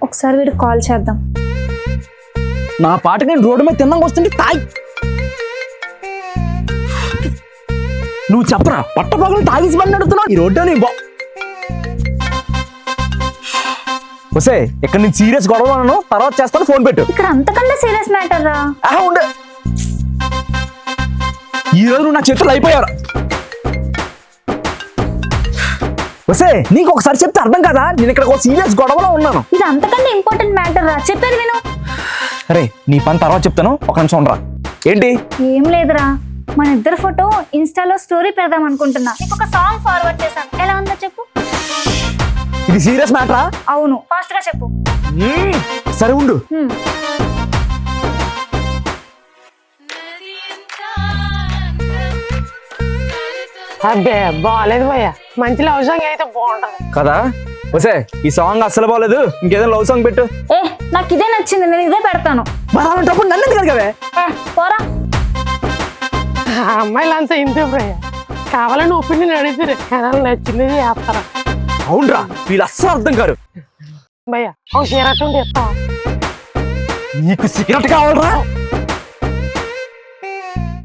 ఒకసారి వీడికి కాల్ చేద్దాం. నా పాటకి నేను రోడ్డు మీద తిన్నాక వస్తుంటే తాయి నువ్వు చెప్పరా పట్టపగలు తాగేసి పని నడుతున్నావు ఈ రోడ్డు నీ వసే ఇక్కడ నేను సీరియస్ గొడవ అన్నాను, తర్వాత చేస్తాను, ఫోన్ పెట్టు. ఇక్కడ అంతకన్నా సీరియస్ మ్యాటర్ రా. ఉండే ఈ రోజు నువ్వు నా చేతులు అయిపోయారు. వసే నీకు ఒకసారి చెప్తే అర్థం కదా, నేను ఇక్కడ ఒక సీరియస్ గొడవలో ఉన్నాను. ఇది అంతకన్నా ఇంపార్టెంట్ మ్యాటర్ రా, చెప్పేది విను. అరే నీ పని తర్వాత చెప్తాను, ఒక నిమిషం ఉండరా. ఏంటి? ఏం లేదురా, మన ఇద్దరు ఫోటో ఇన్స్టాలో స్టోరీ పెడదాం అనుకుంటున్నా. నీకు ఒక సాంగ్ ఫార్వర్డ్ చేశాను, ఎలా ఉందో చెప్పు. ఇది సీరియస్ మ్యాటరా? అవును, ఫాస్ట్ గా చెప్పు. సరే ఉండు. అబ్బే బాగాలేదు భయ్య, మంచి లవ్ సాంగ్ అయితే బాగుంటది కదా. వసే ఈ సాంగ్ అస్సలు బాగాలేదు, ఇంకేదో లవ్ సాంగ్ పెట్టు. నాకు ఇదే నచ్చింది, నేను ఇదే పెడతాను. అలాంటప్పుడు నన్ను ఎందుకు అడగవే? పోరా. అమ్మాయిలంతా ఇంతే భయ్య, కావాలని ఒపీనియన్ అడిగితే నచ్చింది చేస్తారా? అవునరా, వీళ్ళు అస్సలు అర్థం కారు. భయ్య ఒక సిగరెట్ ఉంటే ఇస్తావా? నీకు సిగరెట్ కావాలరా?